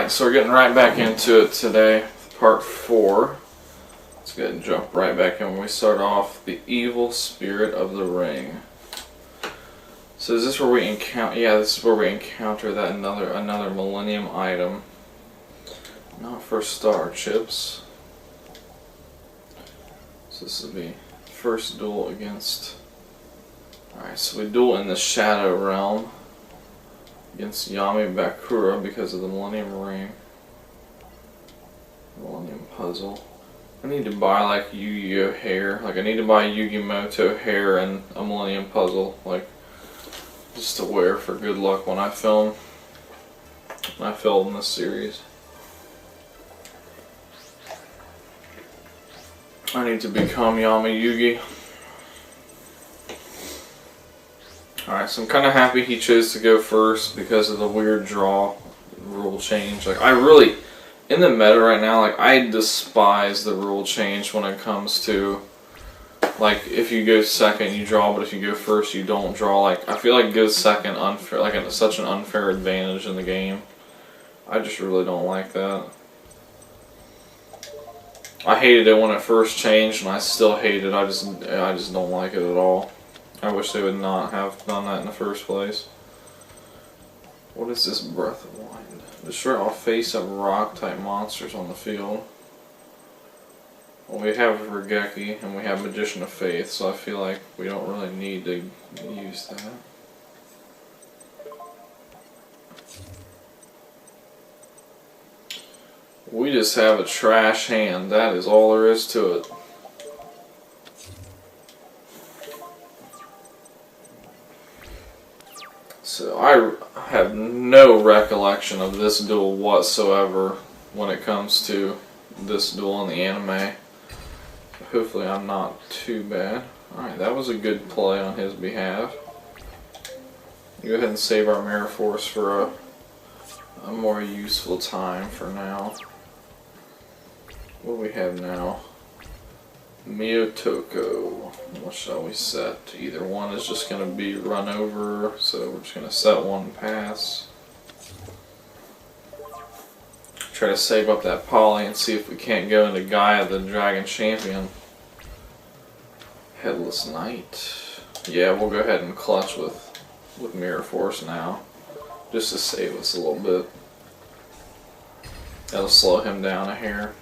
Alright, so we're getting right back into it today, part 4. Let's go ahead and jump right back in. We start off the evil spirit of the ring. So is this where we encounter? Yeah, this is where we encounter that another Millennium item. Not for star chips. So this will be first duel against. Alright, so we duel in the Shadow Realm against Yami Bakura because of the Millennium Ring. Millennium Puzzle. I need to buy like YuGiOh hair. Like I need to buy YuGiMoto hair and a Millennium Puzzle. Like just to wear for good luck when I film. When I film this series. I need to become Yami Yugi. Alright, so I'm kind of happy he chose to go first because of the weird draw rule change. Like, I really, in the meta right now, like, I despise the rule change when it comes to, like, if you go second, you draw, but if you go first, you don't draw. Like, I feel like go second unfair, like, it's such an unfair advantage in the game. I just really don't like that. I hated it when it first changed, and I still hate it. I just don't like it at all. I wish they would not have done that in the first place. What is this Breath of Wind? Destroy all face-up rock-type monsters on the field. Well, we have Regeki and we have Magician of Faith, so I feel like we don't really need to use that. We just have a trash hand. That is all there is to it. So I have no recollection of this duel whatsoever when it comes to this duel in the anime. Hopefully I'm not too bad. Alright, that was a good play on his behalf. Go ahead and save our Mirror Force for a more useful time for now. What do we have now? Miyotoko. What shall we set? Either one is just going to be run over, so we're just going to set one pass. Try to save up that poly and see if we can't go into Gaia the Dragon Champion. Headless Knight. Yeah, we'll go ahead and clutch with Mirror Force now, just to save us a little bit. That'll slow him down a hair.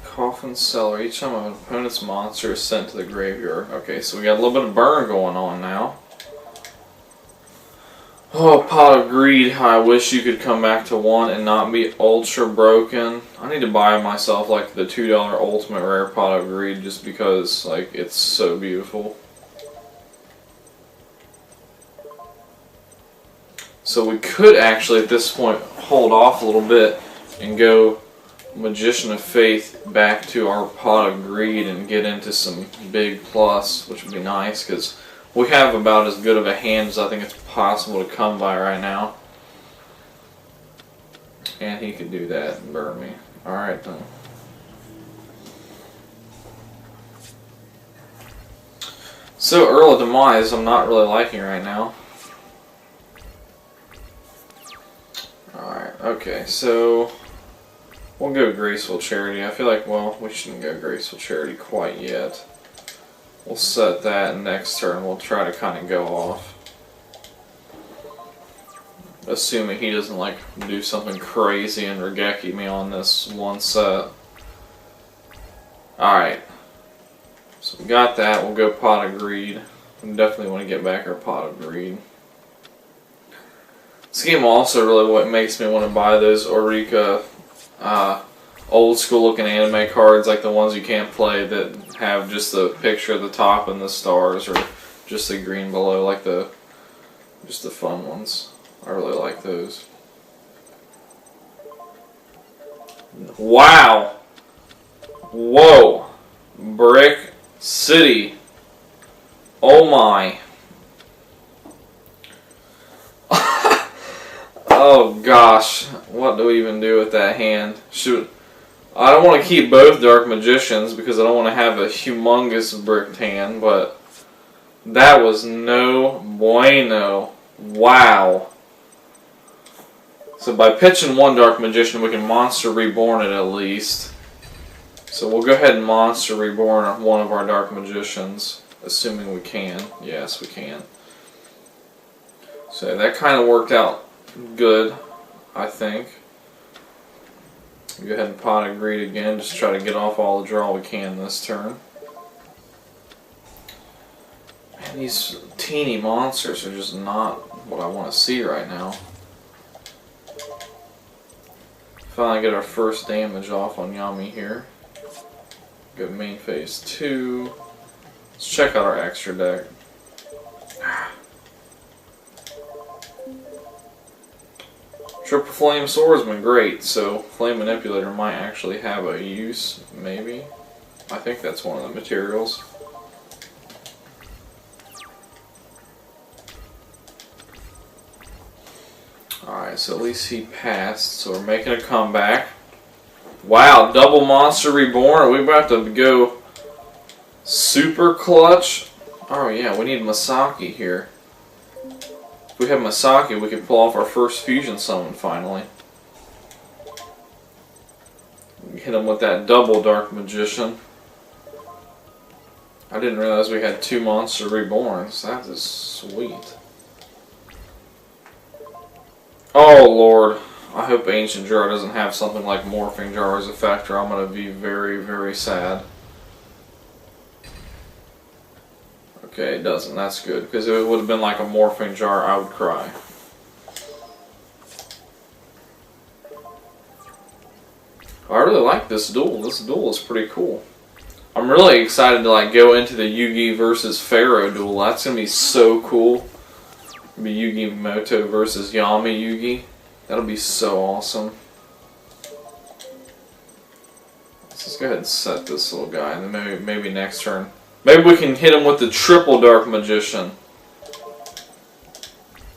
Coffin Cellar. Each time an opponent's monster is sent to the graveyard. Okay, so we got a little bit of burn going on now. Oh, Pot of Greed. I wish you could come back to 1 and not be ultra broken. I need to buy myself like the $2 Ultimate Rare Pot of Greed just because like it's so beautiful. So we could actually at this point hold off a little bit and go Magician of Faith back to our Pot of Greed and get into some big plus, which would be nice because we have about as good of a hand as I think it's possible to come by right now. And he could do that and burn me. Alright then. So Earl of Demise I'm not really liking right now. Alright, okay, so we'll go Graceful Charity. I feel like, well, we shouldn't go Graceful Charity quite yet. We'll set that, and next turn we'll try to kind of go off. Assuming he doesn't, like, do something crazy and Regeki me on this one set. Alright. So we got that. We'll go Pot of Greed. We definitely want to get back our Pot of Greed. This game also really what makes me want to buy those Eureka old school looking anime cards, like the ones you can't play that have just the picture at the top and the stars, or just the green below, like just the fun ones. I really like those. Wow! Whoa! Brick City. Oh my. Oh gosh, what do we even do with that hand? I don't want to keep both Dark Magicians because I don't want to have a humongous bricked hand, but that was no bueno. Wow. So by pitching one Dark Magician, we can Monster Reborn it at least. So we'll go ahead and Monster Reborn one of our Dark Magicians, assuming we can. Yes, we can. So that kind of worked out good, I think. Go ahead and Panik Greed again, just try to get off all the draw we can this turn. Man, these teeny monsters are just not what I want to see right now. Finally get our first damage off on Yami here. Go main phase 2. Let's check out our extra deck. Triple Flame Swordsman, great. So Flame Manipulator might actually have a use, maybe. I think that's one of the materials. Alright, so at least he passed, so we're making a comeback. Wow, double Monster Reborn. Are we about to go super clutch? Oh yeah, we need Masaki here. If we have Masaki, we can pull off our first fusion summon finally. Hit him with that double Dark Magician. I didn't realize we had 2 Monster Reborns. That is sweet. Oh Lord, I hope Ancient Jar doesn't have something like Morphing Jar as a factor. I'm going to be very, very sad. Okay, it doesn't. That's good, because if it would have been like a Morphing Jar, I would cry. I really like this duel. This duel is pretty cool. I'm really excited to like go into the YuGi versus Pharaoh duel. That's going to be so cool. Be Yugimoto versus Yami Yugi. That'll be so awesome. Let's just go ahead and set this little guy, and then maybe next turn. Maybe we can hit him with the triple Dark Magician.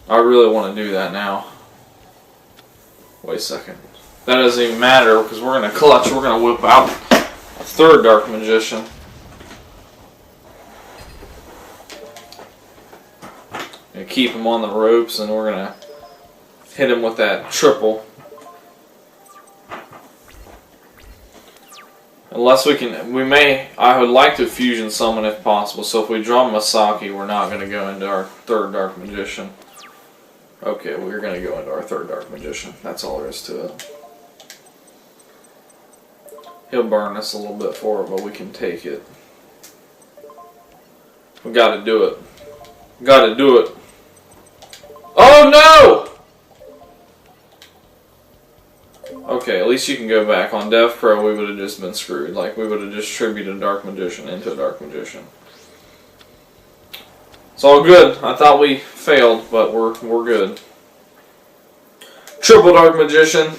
I really want to do that now. Wait a second. That doesn't even matter because we're going to clutch. We're going to whip out a third Dark Magician. Gonna keep him on the ropes, and we're gonna hit him with that triple. Unless we can, I would like to fusion summon if possible. So if we draw Masaki, we're not gonna go into our third Dark Magician. Okay, we're gonna go into our third Dark Magician. That's all there is to it. He'll burn us a little bit for it, but we can take it. We gotta do it. Gotta do it. Oh no! Okay, at least you can go back. On Dev Pro, we would have just been screwed. Like, we would have distributed a Dark Magician into a Dark Magician. It's all good. I thought we failed, but we're good. Triple Dark Magician.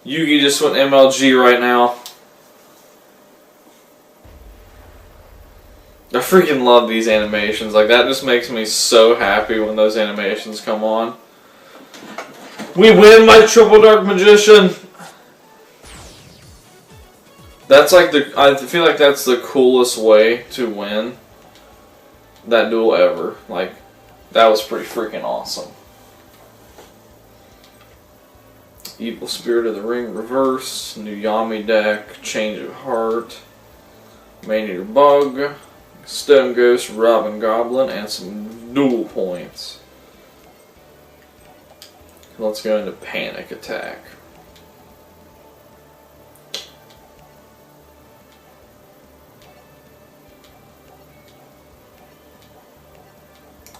Yugi just went MLG right now. I freaking love these animations. Like, that just makes me so happy when those animations come on. We win my Triple Dark Magician! That's like I feel like that's the coolest way to win that duel ever. Like, that was pretty freaking awesome. Evil Spirit of the Ring reverse, new Yami deck, Change of Heart, Maneater Bug, Stone Ghost, Robin Goblin, and some duel points. Let's go into Panic Attack.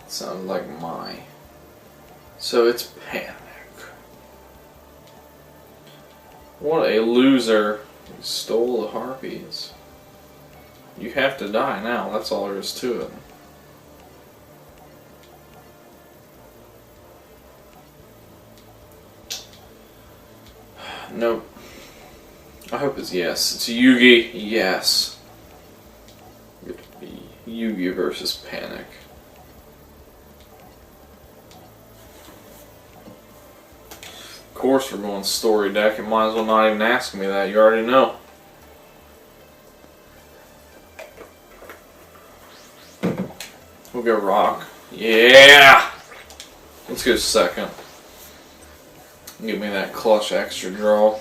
Sounds like my. So it's Panic. What a loser. He stole the Harpies. You have to die now, that's all there is to it. Nope. I hope it's yes. It's Yugi. Yes. It would be Yugi versus Panik. Of course we're going story deck. You might as well not even ask me that. You already know. We'll go rock. Yeah! Let's go second. Give me that clutch extra draw.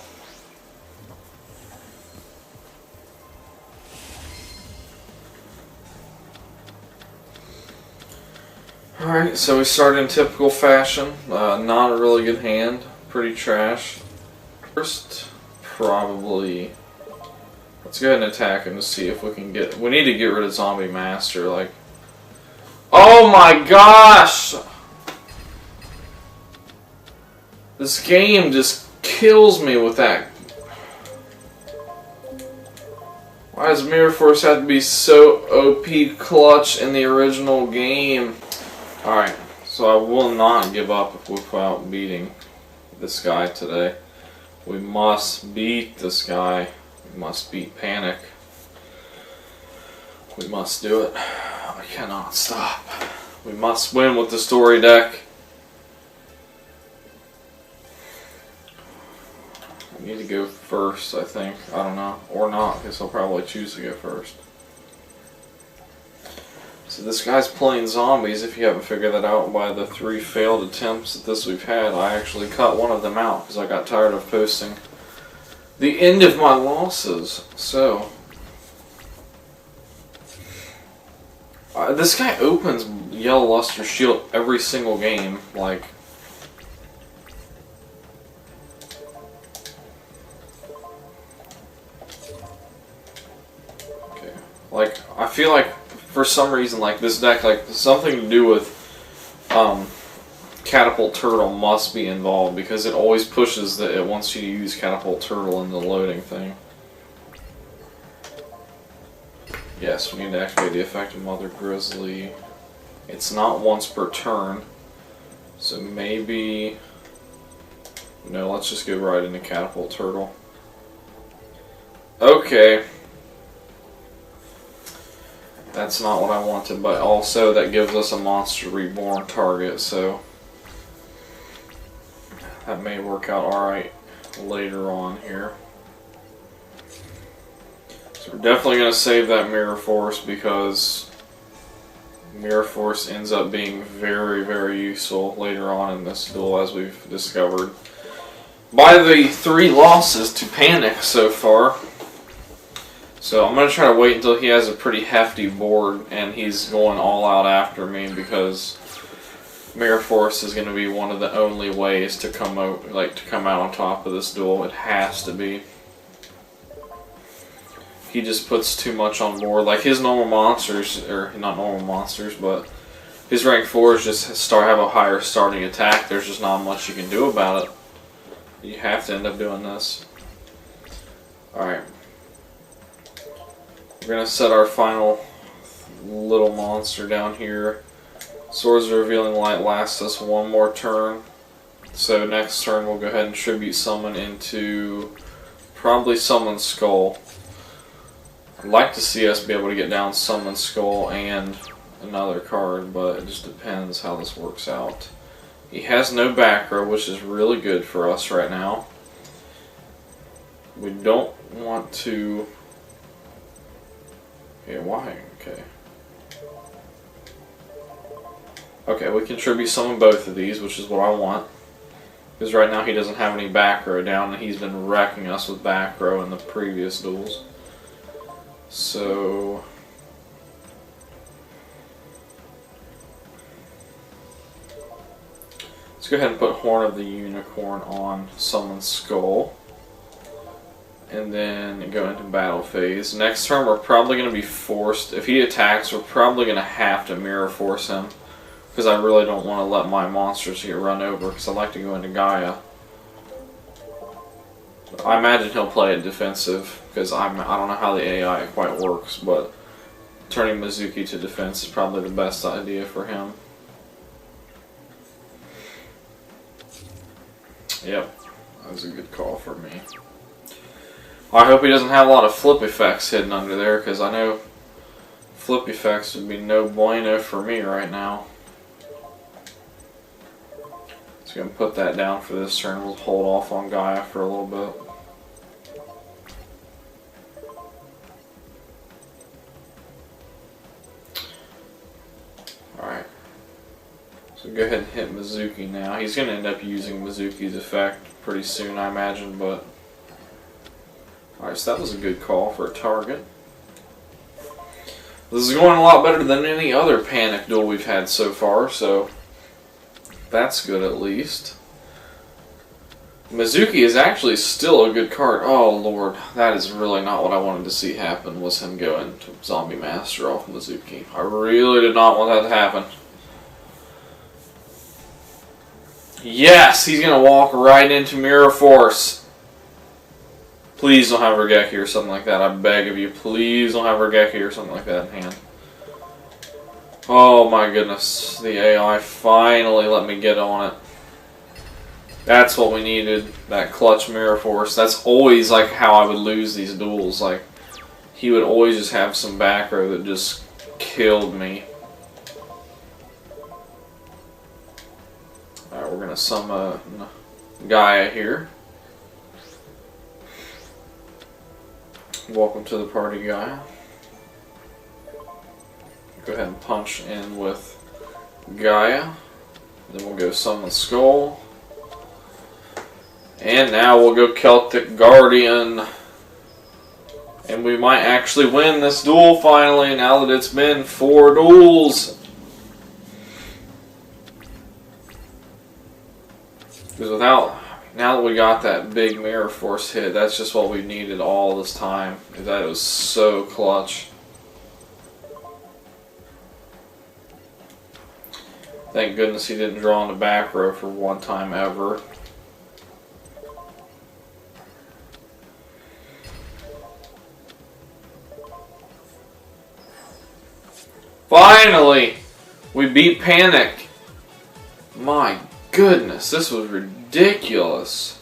Alright, so we started in typical fashion. Not a really good hand. Pretty trash. First, probably... Let's go ahead and attack him to see if we can get... We need to get rid of Zombie Master, like... Oh my gosh! This game just kills me with that. Why does Mirror Force have to be so OP clutch in the original game? Alright, so I will not give up without beating this guy today. We must beat this guy. We must beat Panik. We must do it. I cannot stop. We must win with the story deck. I need to go first, I think. I don't know. Or not, because he'll probably choose to go first. So this guy's playing zombies, if you haven't figured that out by the 3 failed attempts at this we've had. I actually cut one of them out because I got tired of posting the end of my losses. So, this guy opens Yellow Luster Shield every single game, like... Okay, like, I feel like for some reason, like, this deck, like, something to do with, Catapult Turtle must be involved, because it always pushes that it wants you to use Catapult Turtle in the loading thing. Yes, we need to activate the effect of Mother Grizzly. It's not once per turn, so maybe... No, let's just go right into Catapult Turtle. Okay. That's not what I wanted, but also that gives us a Monster Reborn target, so that may work out alright later on here. So we're definitely going to save that Mirror Force, because Mirror Force ends up being very, very useful later on in this duel, as we've discovered by the 3 losses to Panik so far. So I'm going to try to wait until he has a pretty hefty board and he's going all out after me, because Mirror Force is going to be one of the only ways to come out, on top of this duel. It has to be. He just puts too much on board. Like, his normal monsters, or not normal monsters, but his rank 4s just have a higher starting attack. There's just not much you can do about it. You have to end up doing this. Alright. We're going to set our final little monster down here. Swords of Revealing Light lasts us 1 more turn. So next turn we'll go ahead and Tribute Summon into probably Summon Skull. I'd like to see us be able to get down Summon Skull and another card, but it just depends how this works out. He has no back row, which is really good for us right now. We don't want to... Okay, why? Okay. Okay, we can Tribute Summon both of these, which is what I want. Because right now he doesn't have any back row down, and he's been wrecking us with back row in the previous duels. So... let's go ahead and put Horn of the Unicorn on Summon Skull. And then go into battle phase. Next turn we're probably going to be forced, if he attacks, we're probably going to have to Mirror Force him. Because I really don't want to let my monsters get run over, because I like to go into Gaia. I imagine he'll play it defensive, because I don't know how the AI quite works, but turning Mizuki to defense is probably the best idea for him. Yep, that was a good call for me. I hope he doesn't have a lot of flip effects hidden under there, because I know flip effects would be no bueno for me right now. So I'm going to put that down for this turn. We'll hold off on Gaia for a little bit. Alright. So go ahead and hit Mizuki now. He's going to end up using Mizuki's effect pretty soon, I imagine, but... Alright, so that was a good call for a target. This is going a lot better than any other Panik duel we've had so far, so that's good at least. Mizuki is actually still a good card. Oh lord, that is really not what I wanted to see happen, was him going to Zombie Master off Mizuki. I really did not want that to happen. Yes, he's going to walk right into Mirror Force. Please don't have Regeki or something like that. I beg of you, please don't have Regeki or something like that in hand. Oh my goodness, the AI finally let me get on it. That's what we needed, that clutch Mirror Force. That's always like how I would lose these duels. Like, he would always just have some back row that just killed me. Alright, we're going to summon Gaia here. Welcome to the party, Gaia. Go ahead and punch in with Gaia. Then we'll go summon Skull. And now we'll go Celtic Guardian. And we might actually win this duel finally, now that it's been 4 duels. Because now that we got that big Mirror Force hit, that's just what we needed all this time. That was so clutch. Thank goodness he didn't draw on the back row for one time ever. Finally! We beat Panik! My goodness, this was ridiculous.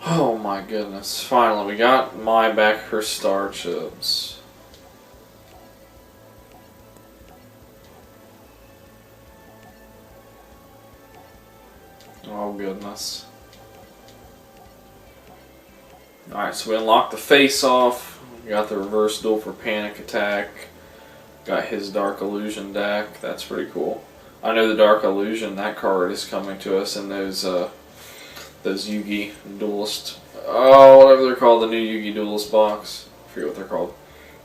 Oh my goodness. Finally, we got Mai back her star chips. Oh goodness. Alright, so we unlocked the face-off. We got the reverse duel for Panic Attack. Got his Dark Illusion deck. That's pretty cool. I know the Dark Illusion, that card is coming to us in those Yugi Duelist. Oh, whatever they're called, the new Yugi Duelist box. I forget what they're called.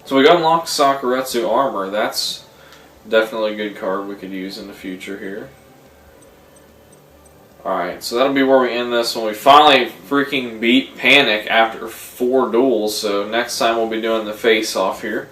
So we got unlocked Sakuretsu Armor. That's definitely a good card we could use in the future here. Alright, so that'll be where we end this when we finally freaking beat Panik after 4 duels. So next time we'll be doing the face-off here.